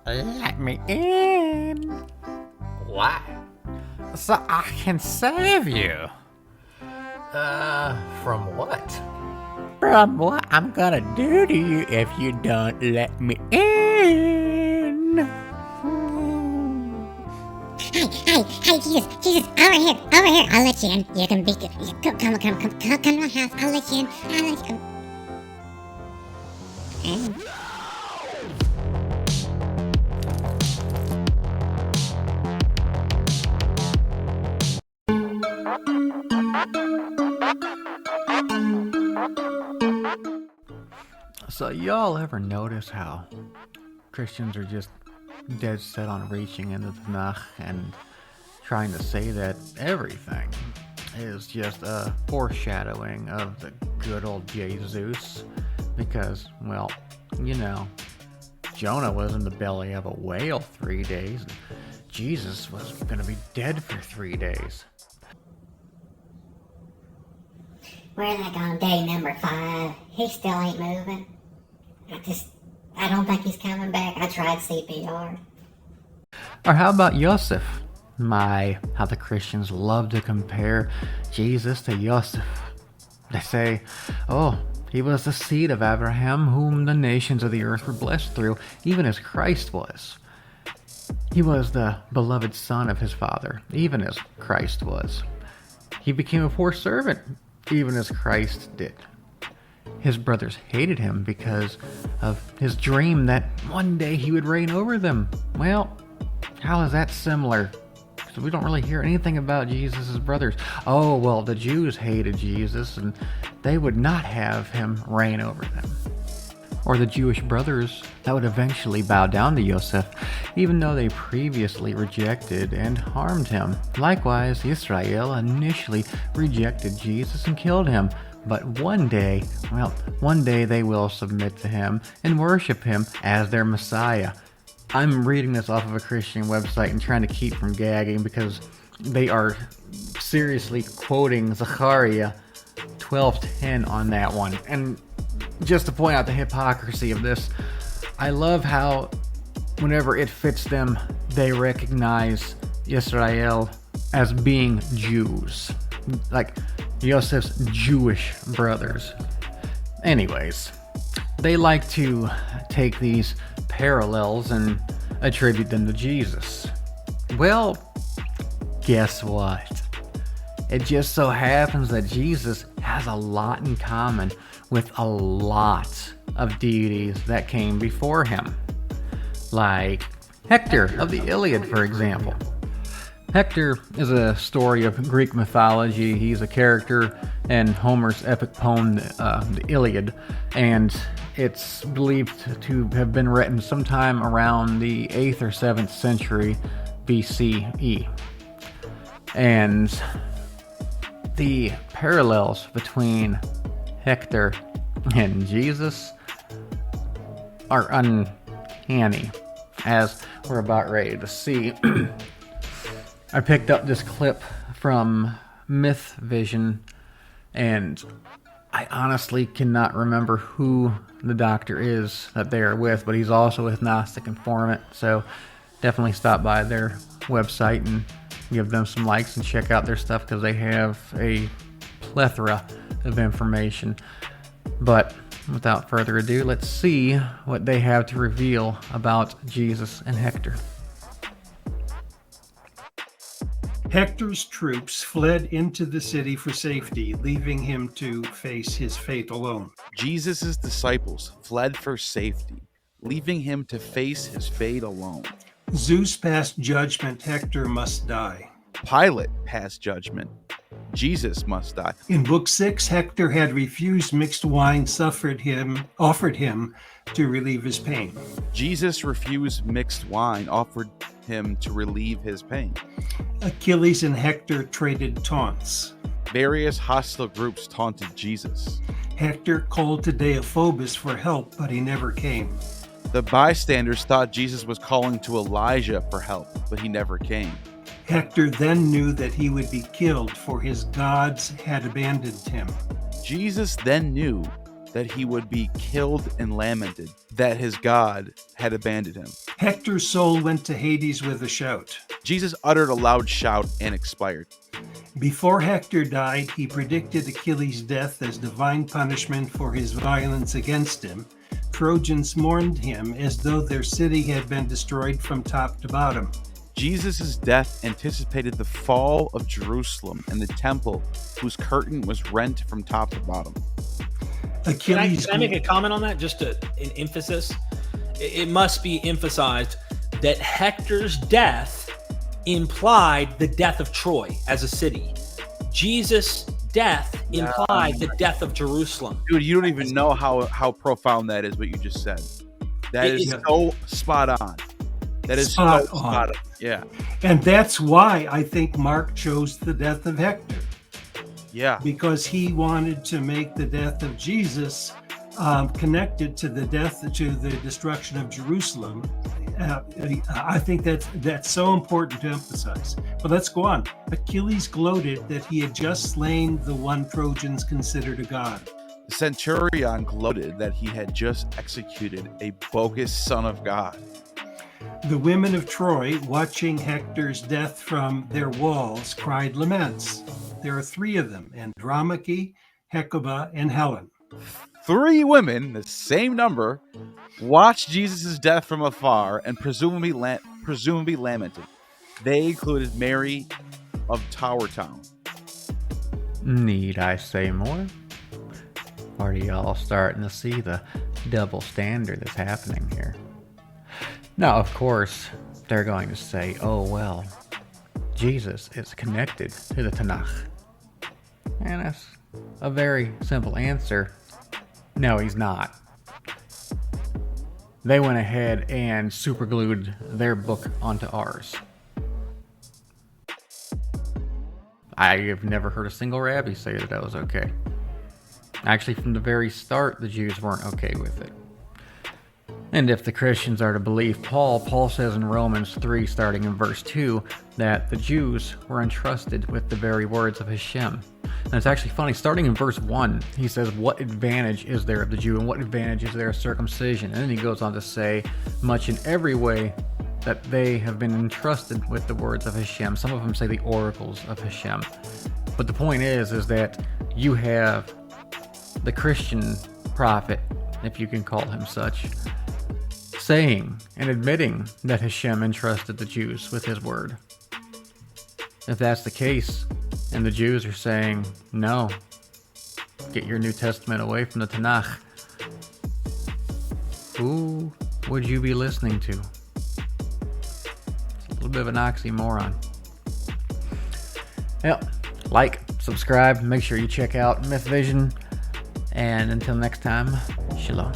Let me in, Why? so I can save you From what? from what I'm gonna do to you if you don't let me in. Hey, Jesus, over here, I'll let you in. You can be, come to my house, I'll let you in, in. So y'all ever notice how Christians are just dead set on reaching into the Tanach and trying to say that everything is just a foreshadowing of the good old Jesus? Because, well, you know, Jonah was in the belly of a whale 3 days, and Jesus was gonna be dead for 3 days. We're like on day number 5. He still ain't moving. I don't think he's coming back. I tried CPR. Or how about Joseph? How the Christians love to compare Jesus to Joseph. They say, oh, he was the seed of Abraham, whom the nations of the earth were blessed through, even as Christ was. He was the beloved son of his father, even as Christ was. He became a poor servant, even as Christ did. His brothers hated him because of his dream that one day he would reign over them. Well, how is that similar? So we don't really hear anything about Jesus' brothers. Oh, well, the Jews hated Jesus and they would not have him reign over them. Or the Jewish brothers that would eventually bow down to Joseph, even though they previously rejected and harmed him. Likewise, Israel initially rejected Jesus and killed him. But one day they will submit to him and worship him as their Messiah. I'm reading this off of a Christian website and trying to keep from gagging because they are seriously quoting Zechariah 12:10 on that one. And just to point out the hypocrisy of this, I love how whenever it fits them, they recognize Israel as being Jews. Like Joseph's Jewish brothers. Anyways, they like to take these parallels and attribute them to Jesus. Well, guess what? It just so happens that Jesus has a lot in common with a lot of deities that came before him. Like Hector of the Iliad, for example. Hector is a story of Greek mythology. He's a character in Homer's epic poem, the Iliad, and it's believed to have been written sometime around the 8th or 7th century BCE. And the parallels between Hector and Jesus are uncanny, as we're about ready to see. I picked up this clip from Myth Vision, and I honestly cannot remember who the doctor is that they are with, but he's also a Gnostic informant, so definitely stop by their website and give them some likes and check out their stuff because they have a plethora of information. But without further ado, let's see what they have to reveal about Jesus and Hector. Hector's troops fled into the city for safety, leaving him to face his fate alone. Jesus' disciples fled for safety, leaving him to face his fate alone. Zeus passed judgment, Hector must die. Pilate passed judgment. Jesus must die. In Book 6, Hector had refused mixed wine offered him to relieve his pain. Jesus refused mixed wine offered him to relieve his pain. Achilles and Hector traded taunts. Various hostile groups taunted Jesus. Hector called to Deiphobus for help, but he never came. The bystanders thought Jesus was calling to Elijah for help, but he never came. Hector then knew that he would be killed, for his gods had abandoned him. Jesus then knew that he would be killed and lamented, that his God had abandoned him. Hector's soul went to Hades with a shout. Jesus uttered a loud shout and expired. Before Hector died, he predicted Achilles' death as divine punishment for his violence against him. Trojans mourned him as though their city had been destroyed from top to bottom. Jesus' death anticipated the fall of Jerusalem and the temple, whose curtain was rent from top to bottom. Achilles. Can I make a comment on that? Just an emphasis. It must be emphasized that Hector's death implied the death of Troy as a city. Jesus' death implied the death of Jerusalem. Dude, you don't even know how profound that is, what you just said. That is so spot on. That is so spot on. Yeah. And that's why I think Mark chose the death of Hector. Yeah. Because he wanted to make the death of Jesus connected to the destruction of Jerusalem. I think that's so important to emphasize. But let's go on. Achilles gloated that he had just slain the one Trojans considered a god. The centurion gloated that he had just executed a bogus son of God. The women of Troy, watching Hector's death from their walls, cried laments. There are 3 of them: Andromache, Hecuba, and Helen. 3 women, the same number, watched Jesus' death from afar and presumably lamented. They included Mary of Tower Town. Need I say more? Or are y'all starting to see the double standard that's happening here? Now, of course, they're going to say, oh, well, Jesus is connected to the Tanach. And that's a very simple answer. No, he's not. They went ahead and superglued their book onto ours. I have never heard a single rabbi say that was okay. Actually, from the very start, the Jews weren't okay with it. And if the Christians are to believe Paul says in Romans 3, starting in verse 2, that the Jews were entrusted with the very words of Hashem. And it's actually funny, starting in verse 1, he says, what advantage is there of the Jew and what advantage is there of circumcision? And then he goes on to say, much in every way that they have been entrusted with the words of Hashem. Some of them say the oracles of Hashem. But the point is that you have the Christian prophet, if you can call him such, saying and admitting that Hashem entrusted the Jews with his word. If that's the case, and the Jews are saying, no, get your New Testament away from the Tanakh, who would you be listening to? It's a little bit of an oxymoron. Well, like, subscribe, make sure you check out Myth Vision, and until next time, shalom.